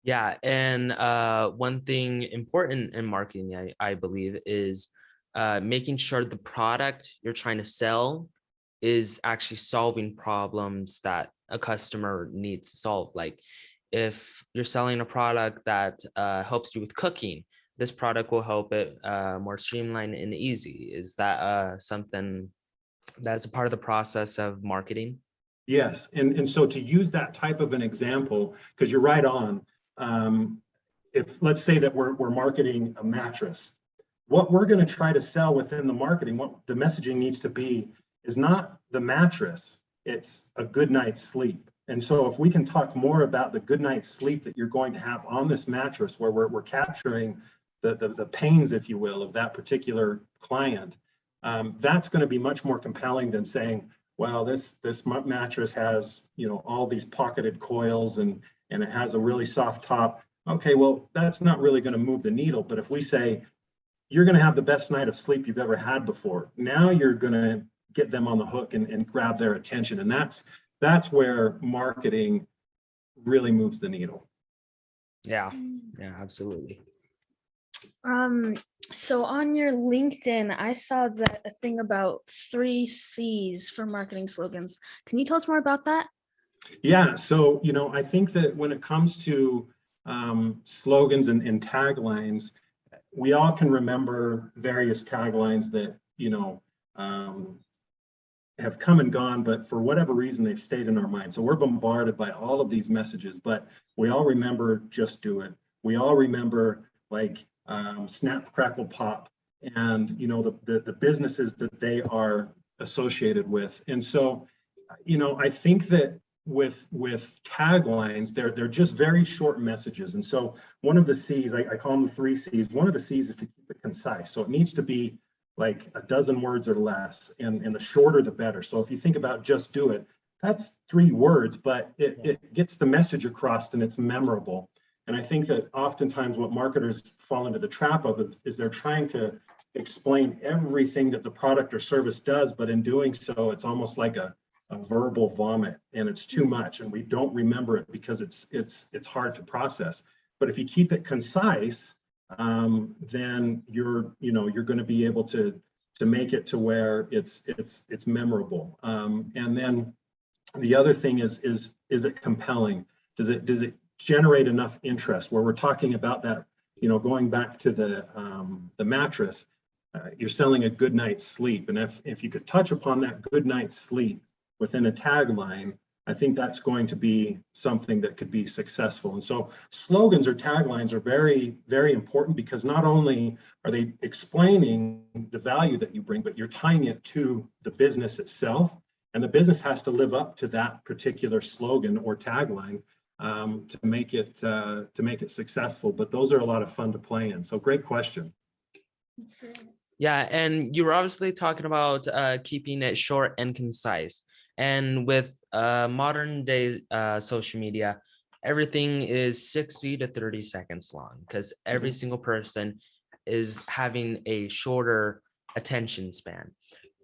Yeah, and one thing important in marketing, I believe, is making sure the product you're trying to sell is actually solving problems that a customer needs to solve. Like if you're selling a product that helps you with cooking, this product will help it more streamlined and easy. Is that something that's a part of the process of marketing? Yes, and so to use that type of an example, because you're right on, if let's say that we're marketing a mattress, what we're going to try to sell within the marketing, what the messaging needs to be is not the mattress, it's a good night's sleep. And so if we can talk more about the good night's sleep that you're going to have on this mattress, where we're capturing the pains, if you will, of that particular client, that's going to be much more compelling than saying, well, this mattress has, all these pocketed coils and it has a really soft top. Okay, well, that's not really going to move the needle. But if we say you're going to have the best night of sleep you've ever had before, now you're going to get them on the hook and grab their attention. And that's where marketing really moves the needle. Yeah, yeah, absolutely. So on your LinkedIn, I saw that a thing about 3 C's for marketing slogans. Can you tell us more about that? Yeah, so I think that when it comes to slogans and taglines, we all can remember various taglines that have come and gone, but for whatever reason they've stayed in our mind. So we're bombarded by all of these messages, but we all remember "just do it." We all remember snap, crackle, pop, and the businesses that they are associated with. And so I think that with taglines, they're just very short messages. And so one of the C's, I call them the 3 C's. One of the C's is to keep it concise. So it needs to be like a dozen words or less, and the shorter the better. So if you think about "just do it," that's 3 words, but it gets the message across and it's memorable. And I think that oftentimes what marketers fall into the trap of is they're trying to explain everything that the product or service does, but in doing so, it's almost like a verbal vomit, and it's too much, and we don't remember it because it's hard to process. But if you keep it concise, then you're going to be able to make it to where it's memorable. And then the other thing is it compelling? Does it generate enough interest? Where we're talking about that, going back to the mattress, you're selling a good night's sleep, and if you could touch upon that good night's sleep within a tagline, I think that's going to be something that could be successful. And so slogans or taglines are very, very important, because not only are they explaining the value that you bring, but you're tying it to the business itself. And the business has to live up to that particular slogan or tagline to make it successful. But those are a lot of fun to play in. So great question. Yeah, and you were obviously talking about keeping it short and concise. And with modern day social media, everything is 60 to 30 seconds long, because every single person is having a shorter attention span.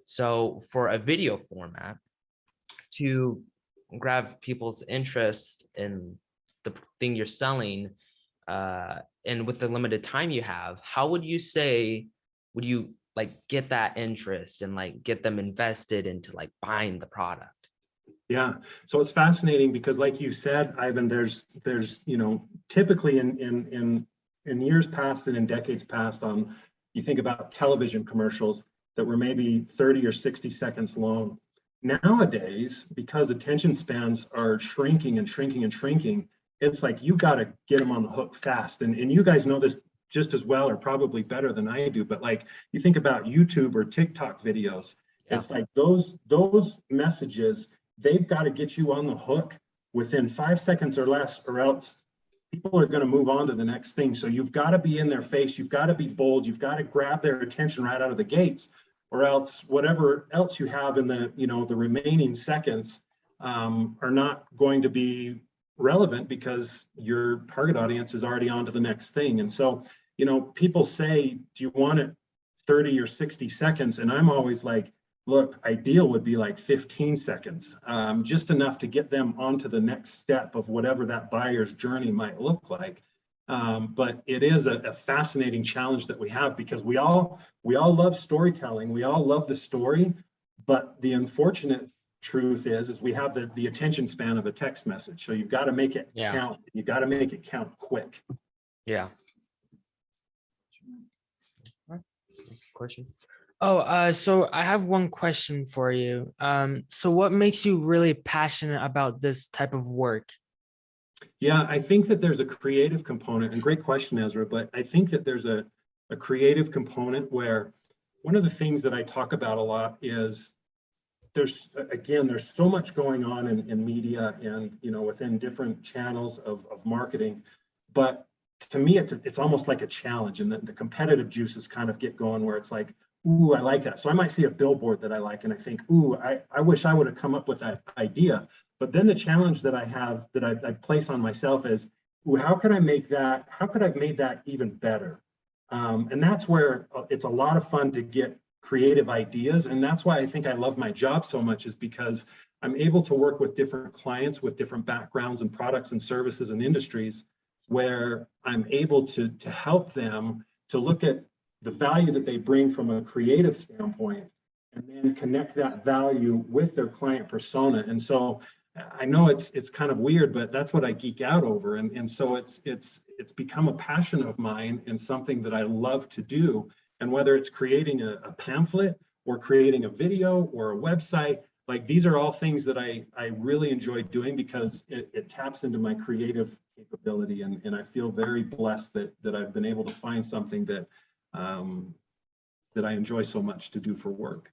So for a video format to grab people's interest in the thing you're selling, and with the limited time you have, how would you get that interest and get them invested into buying the product? Yeah, so it's fascinating because, like you said, Ivan, there's typically in years past and in decades past, you think about television commercials that were maybe 30 or 60 seconds long. Nowadays, because attention spans are shrinking and shrinking and shrinking, it's like you've got to get them on the hook fast. And you guys know this just as well, or probably better than I do, but you think about YouTube or TikTok videos, it's like those messages, they've got to get you on the hook within 5 seconds or less, or else people are going to move on to the next thing. So you've got to be in their face, you've got to be bold, you've got to grab their attention right out of the gates, or else whatever else you have in the the remaining seconds are not going to be relevant, because your target audience is already on to the next thing. And so people say, do you want it 30 or 60 seconds? And I'm always like, look, ideal would be like 15 seconds, just enough to get them onto the next step of whatever that buyer's journey might look like. But it is a fascinating challenge that we have, because we all love storytelling. We all love the story, but the unfortunate truth is we have the attention span of a text message. So you've got to make it count. You got to make it count quick. Yeah. Question. Oh, so I have one question for you. So what makes you really passionate about this type of work? Yeah, I think that there's a creative component, and great question, Ezra, but I think that there's a creative component where one of the things that I talk about a lot is there's so much going on in media and, you know, within different channels of marketing, but to me, it's almost like a challenge, and the competitive juices kind of get going where it's like, ooh, I like that. So I might see a billboard that I like and I think, ooh, I wish I would have come up with that idea. But then the challenge that I have, that I place on myself is, ooh, how could I have made that even better? And that's where it's a lot of fun to get creative ideas. And that's why I think I love my job so much, is because I'm able to work with different clients with different backgrounds and products and services and industries, where I'm able to help them to look at the value that they bring from a creative standpoint, and then connect that value with their client persona. And so I know it's kind of weird, but that's what I geek out over. And so it's become a passion of mine and something that I love to do. And whether it's creating a pamphlet or creating a video or a website, like these are all things that I really enjoy doing, because it taps into my creative capability. And I feel very blessed that I've been able to find something that I enjoy so much to do for work.